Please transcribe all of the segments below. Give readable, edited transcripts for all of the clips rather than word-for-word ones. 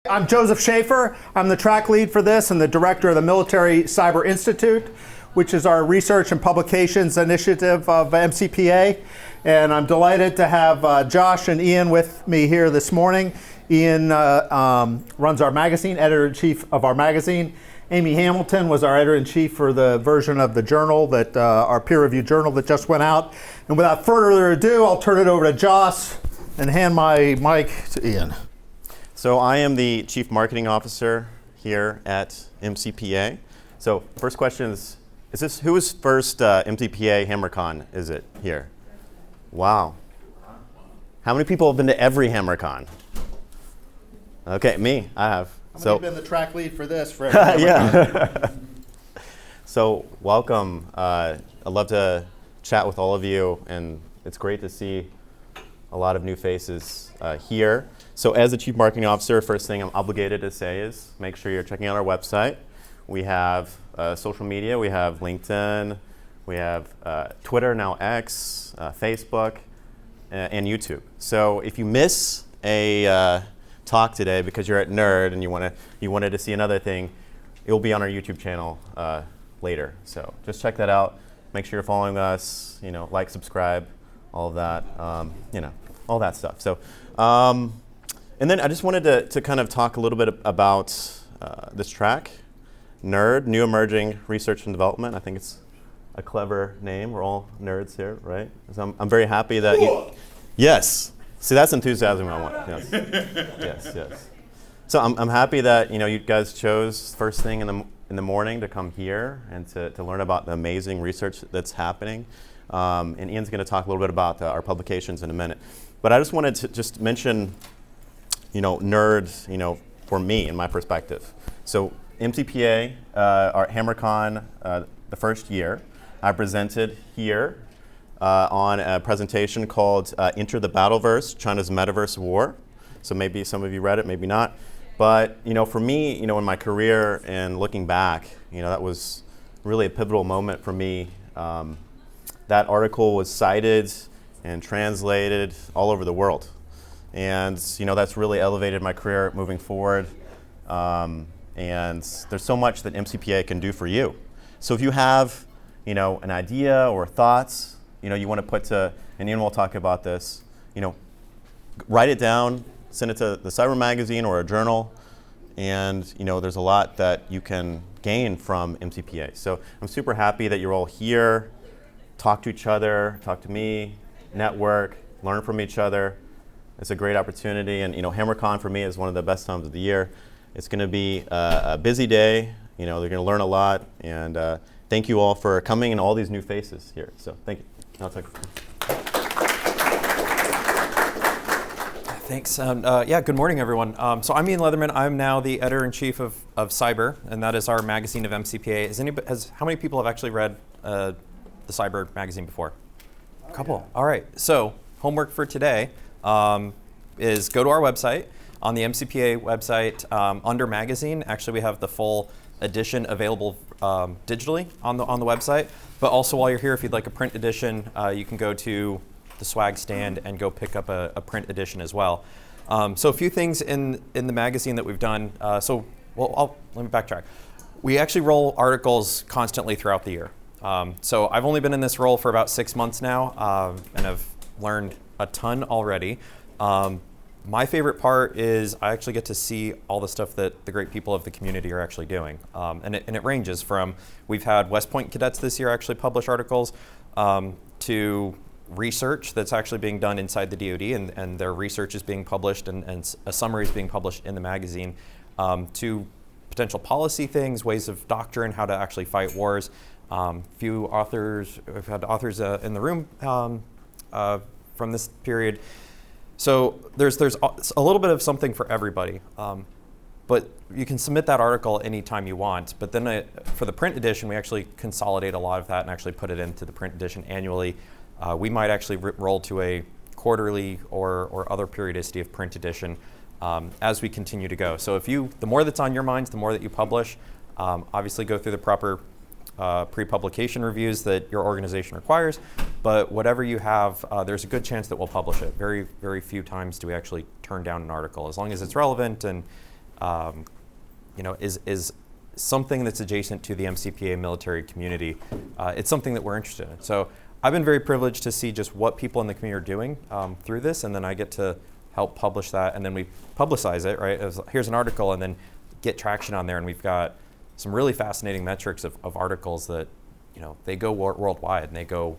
I'm Joseph Schaefer. I'm the track lead for this and the director of the Military Cyber Institute, which is our research and publications initiative of MCPA. And I'm delighted to have Josh and Ian with me here this morning. Ian runs our magazine, editor-in-chief of our magazine. Amy Hamilton was our editor-in-chief for the version of the journal, that our peer-reviewed journal that just went out. And without further ado, I'll turn it over to Josh and hand my mic to Ian. So I am the Chief Marketing Officer here at MCPA. So first question is this whose first MCPA HammerCon is it here? Wow. How many people have been to every HammerCon? Okay, me, I have. How many have been the track lead for this? For yeah. So welcome. I'd love to chat with all of you, and it's great to see a lot of new faces here. So as the Chief Marketing Officer, first thing I'm obligated to say is make sure you're checking out our website. We have social media. We have LinkedIn. We have Twitter, now X, Facebook, and YouTube. So if you miss a talk today because you're at Nerd and you wanted to see another thing, it will be on our YouTube channel later. So just check that out. Make sure you're following us. Like, subscribe, all of that. All that stuff. So. And then I just wanted to kind of talk a little bit about this track, NERD, New Emerging Research and Development. I think it's a clever name. We're all nerds here, right? So I'm very happy that yes. See, that's enthusiasm I want. Yes. yes. So I'm happy that you guys chose first thing in the morning to come here and to learn about the amazing research that's happening. And Ian's going to talk a little bit about our publications in a minute. But I just wanted to just mention NERD, for me, in my perspective. So MCPA, our HammerCon, the first year, I presented here on a presentation called Enter the Battleverse, China's Metaverse War. So maybe some of you read it, maybe not. But, for me, in my career and looking back, that was really a pivotal moment for me. That article was cited and translated all over the world. And that's really elevated my career moving forward. And there's so much that MCPA can do for you. So if you have an idea or thoughts you want to put to, and Ian will talk about this, write it down, send it to the Cyber Magazine or a journal, and there's a lot that you can gain from MCPA. So I'm super happy that you're all here. Talk to each other, talk to me, network, learn from each other. It's a great opportunity, and HammerCon for me is one of the best times of the year. It's going to be a busy day. They're going to learn a lot, and thank you all for coming and all these new faces here. So thank you. I'll take. Thanks. Good morning, everyone. So I'm Ian Leatherman. I'm now the editor-in-chief of Cyber, and that is our magazine of MCPA. How many people have actually read the Cyber magazine before? A couple. All right. So homework for today is go to our website. On the MCPA website, under magazine, actually we have the full edition available digitally on the website. But also while you're here, if you'd like a print edition, you can go to the swag stand and go pick up a print edition as well. So a few things in the magazine that we've done. Let me backtrack. We actually roll articles constantly throughout the year. So I've only been in this role for about 6 months now, and I've learned a ton already. My favorite part is I actually get to see all the stuff that the great people of the community are actually doing. And it ranges from, we've had West Point cadets this year actually publish articles, to research that's actually being done inside the DoD, and their research is being published and a summary is being published in the magazine, to potential policy things, ways of doctrine, how to actually fight wars. Few authors, we've had authors in the room from this period. So there's a little bit of something for everybody, but you can submit that article anytime you want. But then for the print edition, we actually consolidate a lot of that and actually put it into the print edition annually. We might actually roll to a quarterly or other periodicity of print edition as we continue to go. So the more that's on your minds, the more that you publish. Obviously go through the proper pre-publication reviews that your organization requires, but whatever you have, there's a good chance that we'll publish it. Very, very few times do we actually turn down an article, as long as it's relevant and is something that's adjacent to the MCPA military community. It's something that we're interested in. So I've been very privileged to see just what people in the community are doing through this, and then I get to help publish that, and then we publicize it, right? Here's an article, and then get traction on there, and we've got some really fascinating metrics of articles that, they go worldwide, and they go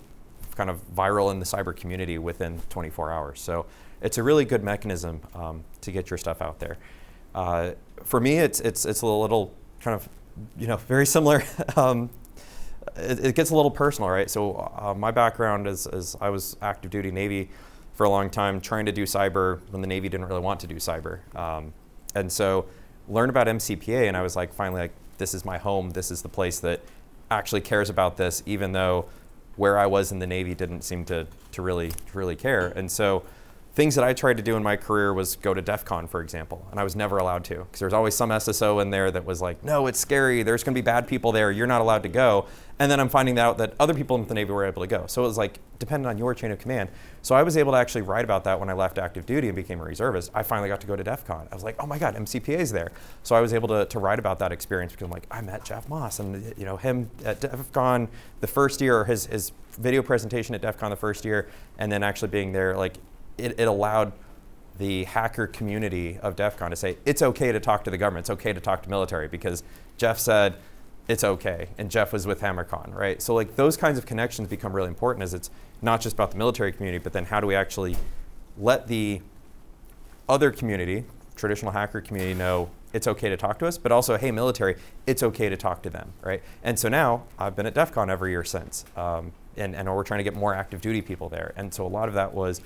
kind of viral in the cyber community within 24 hours. So it's a really good mechanism to get your stuff out there. For me, it's a little kind of, very similar. It gets a little personal, right? So my background is I was active duty Navy for a long time, trying to do cyber when the Navy didn't really want to do cyber. And so learned about MCPA, and I was finally this is my home. This is the place that actually cares about this, even though where I was in the Navy didn't seem to really care. And so things that I tried to do in my career was go to DEF CON, for example, and I was never allowed to, because there's always some SSO in there that was like, no, it's scary, there's gonna be bad people there, you're not allowed to go. And then I'm finding out that other people in the Navy were able to go. So it was dependent on your chain of command. So I was able to actually write about that when I left active duty and became a reservist. I finally got to go to DEF CON. I was like, oh my God, MCPA's there. So I was able to write about that experience, because I'm like, I met Jeff Moss, and him at DEF CON the first year, or his video presentation at DEF CON the first year, and then actually being there, it allowed the hacker community of DEF CON to say, it's okay to talk to the government, it's okay to talk to military, because Jeff said it's okay, and Jeff was with HammerCon, right? So those kinds of connections become really important, as it's not just about the military community, but then how do we actually let the other community, traditional hacker community, know it's okay to talk to us, but also, hey, military, it's okay to talk to them, right? And so now I've been at DEF CON every year since, and we're trying to get more active duty people there. And so a lot of that was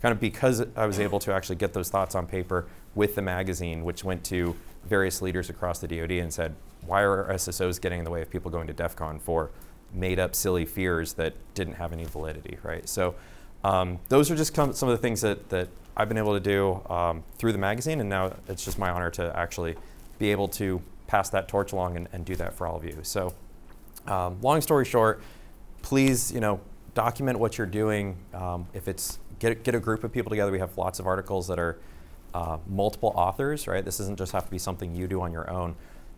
kind of because I was able to actually get those thoughts on paper with the magazine, which went to various leaders across the DoD and said, why are our SSOs getting in the way of people going to DEF CON for made up silly fears that didn't have any validity, right? So those are just some of the things that I've been able to do through the magazine, and now it's just my honor to actually be able to pass that torch along and do that for all of you. So long story short, please document what you're doing. If it's get a group of people together. We have lots of articles that are multiple authors, right? This doesn't just have to be something you do on your own,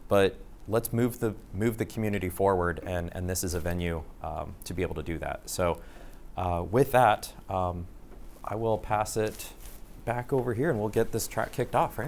but let's move the community forward, and this is a venue to be able to do that. So with that, I will pass it back over here, and we'll get this track kicked off, right?